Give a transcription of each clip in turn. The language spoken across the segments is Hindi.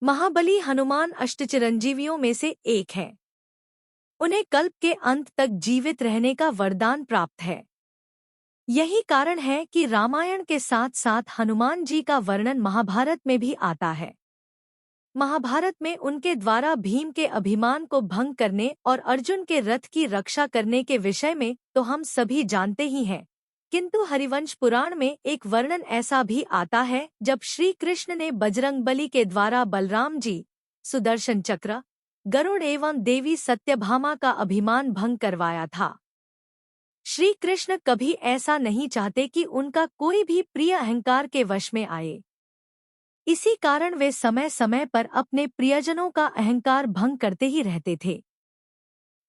महाबली हनुमान अष्टचिरंजीवियों में से एक हैं। उन्हें कल्प के अंत तक जीवित रहने का वरदान प्राप्त है। यही कारण है कि रामायण के साथ साथ हनुमान जी का वर्णन महाभारत में भी आता है। महाभारत में उनके द्वारा भीम के अभिमान को भंग करने और अर्जुन के रथ की रक्षा करने के विषय में तो हम सभी जानते ही हैं, किंतु हरिवंश पुराण में एक वर्णन ऐसा भी आता है जब श्री कृष्ण ने बजरंगबली के द्वारा बलराम जी, सुदर्शन चक्र, गरुड़ एवं देवी सत्यभामा का अभिमान भंग करवाया था। श्री कृष्ण कभी ऐसा नहीं चाहते कि उनका कोई भी प्रिय अहंकार के वश में आए। इसी कारण वे समय समय पर अपने प्रियजनों का अहंकार भंग करते ही रहते थे।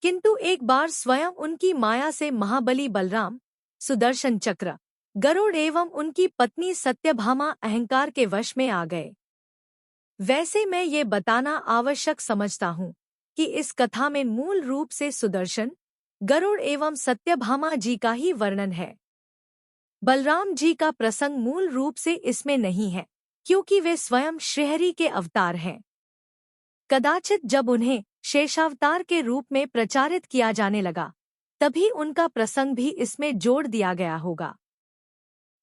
किंतु एक बार स्वयं उनकी माया से महाबली बलराम, सुदर्शन चक्र, गरुड़ एवं उनकी पत्नी सत्यभामा अहंकार के वश में आ गए। वैसे मैं ये बताना आवश्यक समझता हूँ कि इस कथा में मूल रूप से सुदर्शन, गरुड़ एवं सत्यभामा जी का ही वर्णन है। बलराम जी का प्रसंग मूल रूप से इसमें नहीं है, क्योंकि वे स्वयं श्रीहरि के अवतार हैं। कदाचित जब उन्हें शेषावतार के रूप में प्रचारित किया जाने लगा, तभी उनका प्रसंग भी इसमें जोड़ दिया गया होगा।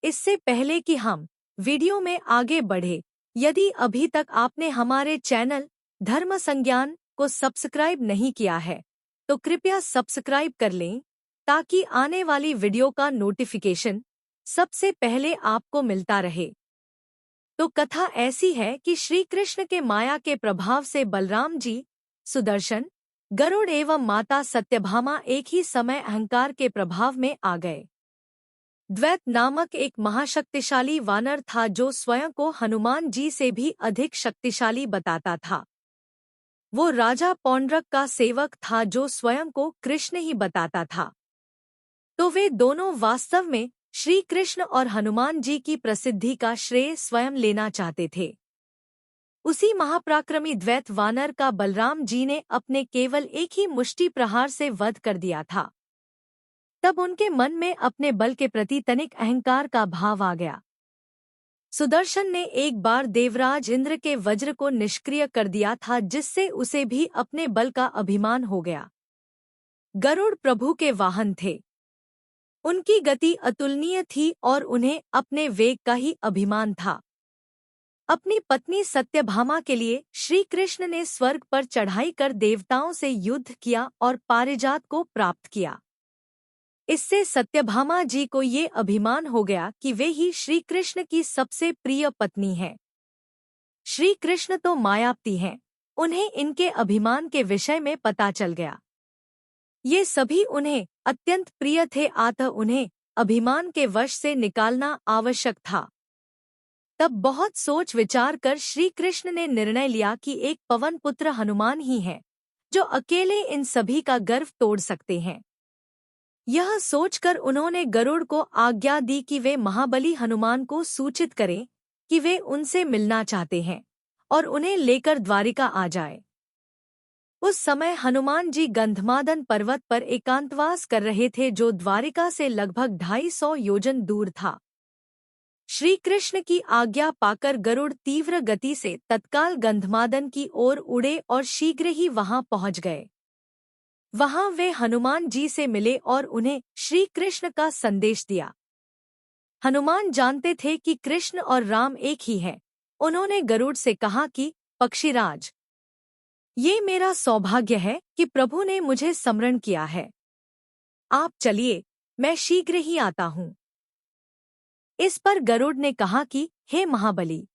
इससे पहले कि हम वीडियो में आगे बढ़े, यदि अभी तक आपने हमारे चैनल धर्म संज्ञान को सब्सक्राइब नहीं किया है, तो कृपया सब्सक्राइब कर लें ताकि आने वाली वीडियो का नोटिफिकेशन सबसे पहले आपको मिलता रहे। तो कथा ऐसी है कि श्री कृष्ण के माया के प्रभाव से बलराम जी, सुदर्शन, गरुड़ एवं माता सत्यभामा एक ही समय अहंकार के प्रभाव में आ गए। द्वैत नामक एक महाशक्तिशाली वानर था जो स्वयं को हनुमान जी से भी अधिक शक्तिशाली बताता था। वो राजा पौंड्रक का सेवक था जो स्वयं को कृष्ण ही बताता था। तो वे दोनों वास्तव में श्री कृष्ण और हनुमान जी की प्रसिद्धि का श्रेय स्वयं लेना चाहते थे। उसी महापराक्रमी द्वैत वानर का बलराम जी ने अपने केवल एक ही मुष्टि प्रहार से वध कर दिया था। तब उनके मन में अपने बल के प्रति तनिक अहंकार का भाव आ गया। सुदर्शन ने एक बार देवराज इंद्र के वज्र को निष्क्रिय कर दिया था, जिससे उसे भी अपने बल का अभिमान हो गया। गरुड़ प्रभु के वाहन थे। उनकी गति अतुलनीय थी और उन्हें अपने वेग का ही अभिमान था। अपनी पत्नी सत्यभामा के लिए श्री कृष्ण ने स्वर्ग पर चढ़ाई कर देवताओं से युद्ध किया और पारिजात को प्राप्त किया। इससे सत्यभामा जी को ये अभिमान हो गया कि वे ही श्री कृष्ण की सबसे प्रिय पत्नी हैं। श्री कृष्ण तो मायापति हैं, उन्हें इनके अभिमान के विषय में पता चल गया। ये सभी उन्हें अत्यंत प्रिय थे, अतः उन्हें अभिमान के वश से निकालना आवश्यक था। तब बहुत सोच विचार कर श्री कृष्ण ने निर्णय लिया कि एक पवन पुत्र हनुमान ही है जो अकेले इन सभी का गर्व तोड़ सकते हैं। यह सोचकर उन्होंने गरुड़ को आज्ञा दी कि वे महाबली हनुमान को सूचित करें कि वे उनसे मिलना चाहते हैं और उन्हें लेकर द्वारिका आ जाए। उस समय हनुमान जी गंधमादन पर्वत पर एकांतवास कर रहे थे, जो द्वारिका से लगभग 250 योजन दूर था। श्री कृष्ण की आज्ञा पाकर गरुड़ तीव्र गति से तत्काल गंधमादन की ओर उड़े और शीघ्र ही वहां पहुंच गए। वहां वे हनुमान जी से मिले और उन्हें श्री कृष्ण का संदेश दिया। हनुमान जानते थे कि कृष्ण और राम एक ही हैं। उन्होंने गरुड़ से कहा कि पक्षीराज, ये मेरा सौभाग्य है कि प्रभु ने मुझे स्मरण किया है। आप चलिए, मैं शीघ्र ही आता हूँ। इस पर गरुड़ ने कहा कि हे महाबली,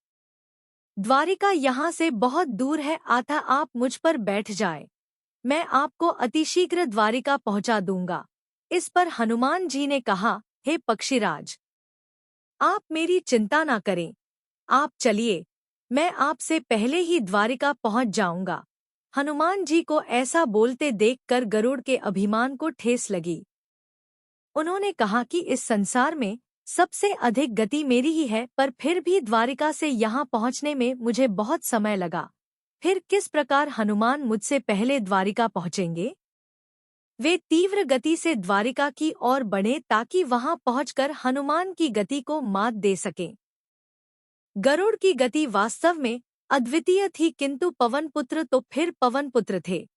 द्वारिका यहाँ से बहुत दूर है, अतः आप मुझ पर बैठ जाए, मैं आपको अतिशीघ्र द्वारिका पहुंचा दूंगा। इस पर हनुमान जी ने कहा, हे पक्षीराज, आप मेरी चिंता ना करें, आप चलिए, मैं आपसे पहले ही द्वारिका पहुंच जाऊंगा। हनुमान जी को ऐसा बोलते देखकर गरुड़ के अभिमान को ठेस लगी। उन्होंने कहा कि इस संसार में सबसे अधिक गति मेरी ही है, पर फिर भी द्वारिका से यहाँ पहुँचने में मुझे बहुत समय लगा। फिर किस प्रकार हनुमान मुझसे पहले द्वारिका पहुँचेंगे? वे तीव्र गति से द्वारिका की ओर बढ़े ताकि वहां पहुंचकर हनुमान की गति को मात दे सकें। गरुड़ की गति वास्तव में अद्वितीय थी, किंतु पवनपुत्र तो फिर पवनपुत्र थे।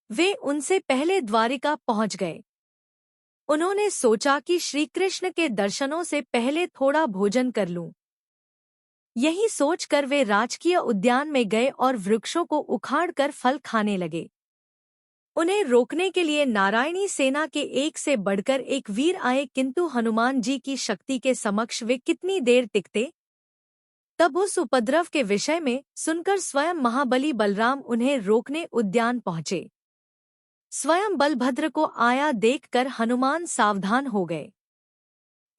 वे उनसे पहले द्वारिका पहुंच गए। उन्होंने सोचा कि श्री कृष्ण के दर्शनों से पहले थोड़ा भोजन कर लूं। यही सोचकर वे राजकीय उद्यान में गए और वृक्षों को उखाड़कर फल खाने लगे। उन्हें रोकने के लिए नारायणी सेना के एक से बढ़कर एक वीर आए, किंतु हनुमान जी की शक्ति के समक्ष वे कितनी देर टिकते। तब उस उपद्रव के विषय में सुनकर स्वयं महाबली बलराम उन्हें रोकने उद्यान पहुंचे। स्वयं बलभद्र को आया देखकर हनुमान सावधान हो गए।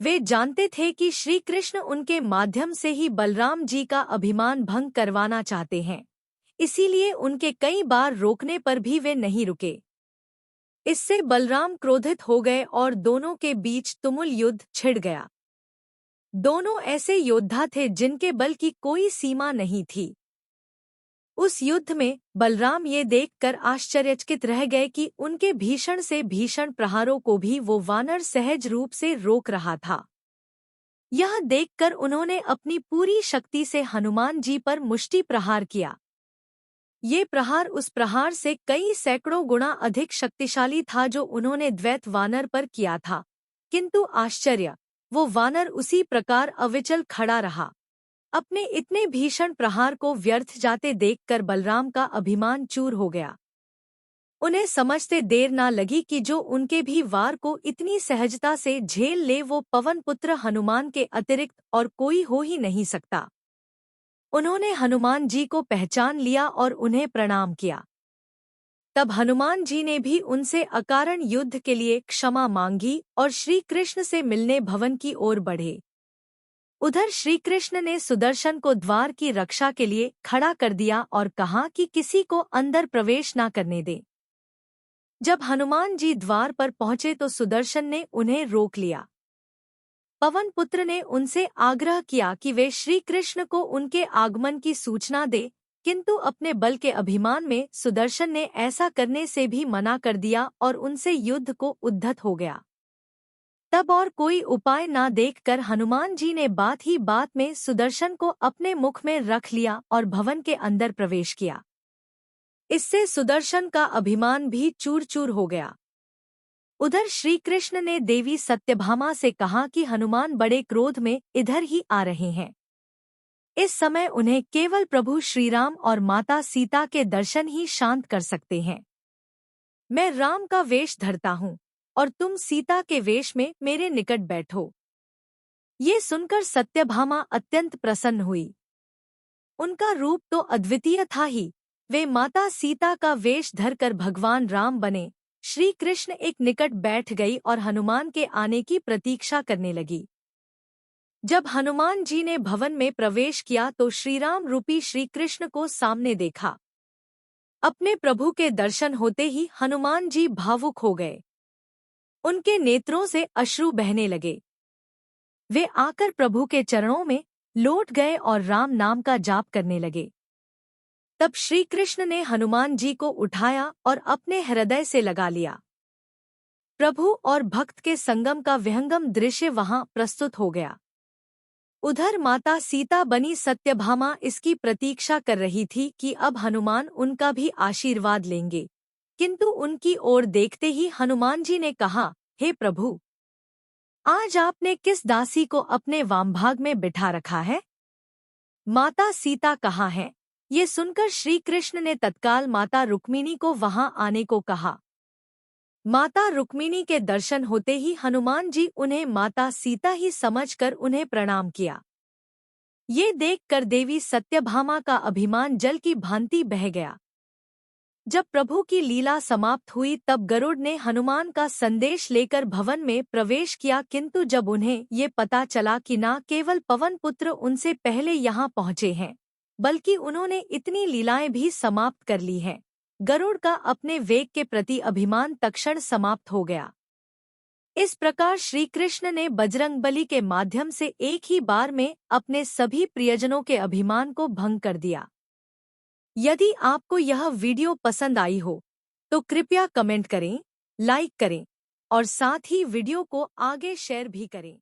वे जानते थे कि श्री कृष्ण उनके माध्यम से ही बलराम जी का अभिमान भंग करवाना चाहते हैं, इसीलिए उनके कई बार रोकने पर भी वे नहीं रुके। इससे बलराम क्रोधित हो गए और दोनों के बीच तुमुल युद्ध छिड़ गया। दोनों ऐसे योद्धा थे जिनके बल की कोई सीमा नहीं थी। उस युद्ध में बलराम ये देखकर आश्चर्यचकित रह गए कि उनके भीषण से भीषण प्रहारों को भी वो वानर सहज रूप से रोक रहा था। यह देखकर उन्होंने अपनी पूरी शक्ति से हनुमान जी पर मुष्टि प्रहार किया। ये प्रहार उस प्रहार से कई सैकड़ों गुना अधिक शक्तिशाली था जो उन्होंने द्वैत वानर पर किया था, किंतु आश्चर्य, वो वानर उसी प्रकार अविचल खड़ा रहा। अपने इतने भीषण प्रहार को व्यर्थ जाते देखकर बलराम का अभिमान चूर हो गया। उन्हें समझते देर न लगी कि जो उनके भी वार को इतनी सहजता से झेल ले वो पवनपुत्र हनुमान के अतिरिक्त और कोई हो ही नहीं सकता। उन्होंने हनुमान जी को पहचान लिया और उन्हें प्रणाम किया। तब हनुमान जी ने भी उनसे अकारण युद्ध के लिए क्षमा मांगी और श्री कृष्ण से मिलने भवन की ओर बढ़े। उधर श्री कृष्ण ने सुदर्शन को द्वार की रक्षा के लिए खड़ा कर दिया और कहा कि किसी को अंदर प्रवेश न करने दे। जब हनुमान जी द्वार पर पहुंचे तो सुदर्शन ने उन्हें रोक लिया। पवनपुत्र ने उनसे आग्रह किया कि वे श्री कृष्ण को उनके आगमन की सूचना दे, किंतु अपने बल के अभिमान में सुदर्शन ने ऐसा करने से भी मना कर दिया और उनसे युद्ध को उद्धत हो गया। तब और कोई उपाय न देखकर हनुमान जी ने बात ही बात में सुदर्शन को अपने मुख में रख लिया और भवन के अंदर प्रवेश किया। इससे सुदर्शन का अभिमान भी चूर चूर हो गया। उधर श्री कृष्ण ने देवी सत्यभामा से कहा कि हनुमान बड़े क्रोध में इधर ही आ रहे हैं। इस समय उन्हें केवल प्रभु श्रीराम और माता सीता के दर्शन ही शांत कर सकते हैं। मैं राम का वेश धरता हूँ और तुम सीता के वेश में मेरे निकट बैठो। ये सुनकर सत्यभामा अत्यंत प्रसन्न हुई। उनका रूप तो अद्वितीय था ही, वे माता सीता का वेश धरकर भगवान राम बने। श्री कृष्ण एक निकट बैठ गई और हनुमान के आने की प्रतीक्षा करने लगी। जब हनुमान जी ने भवन में प्रवेश किया तो श्रीराम रूपी श्री कृष्ण को सामने देखा। अपने प्रभु के दर्शन होते ही हनुमान जी भावुक हो गए। उनके नेत्रों से अश्रु बहने लगे। वे आकर प्रभु के चरणों में लौट गए और राम नाम का जाप करने लगे। तब श्री कृष्ण ने हनुमान जी को उठाया और अपने हृदय से लगा लिया। प्रभु और भक्त के संगम का विहंगम दृश्य वहां प्रस्तुत हो गया। उधर माता सीता बनी सत्यभामा इसकी प्रतीक्षा कर रही थी कि अब हनुमान उनका भी आशीर्वाद लेंगे, किंतु उनकी ओर देखते ही हनुमान जी ने कहा, हे प्रभु, आज आपने किस दासी को अपने वामभाग में बिठा रखा है? माता सीता कहाँ है? ये सुनकर श्री कृष्ण ने तत्काल माता रुक्मिणी को वहां आने को कहा। माता रुक्मिणी के दर्शन होते ही हनुमान जी उन्हें माता सीता ही समझकर उन्हें प्रणाम किया। ये देखकर देवी सत्यभामा का अभिमान जल की भांति बह गया। जब प्रभु की लीला समाप्त हुई तब गरुड़ ने हनुमान का संदेश लेकर भवन में प्रवेश किया, किंतु जब उन्हें ये पता चला कि न केवल पवनपुत्र उनसे पहले यहाँ पहुँचे हैं, बल्कि उन्होंने इतनी लीलाएं भी समाप्त कर ली हैं, गरुड़ का अपने वेग के प्रति अभिमान तत्क्षण समाप्त हो गया। इस प्रकार श्री कृष्ण ने बजरंगबली के माध्यम से एक ही बार में अपने सभी प्रियजनों के अभिमान को भंग कर दिया। यदि आपको यह वीडियो पसंद आई हो तो कृपया कमेंट करें, लाइक करें और साथ ही वीडियो को आगे शेयर भी करें।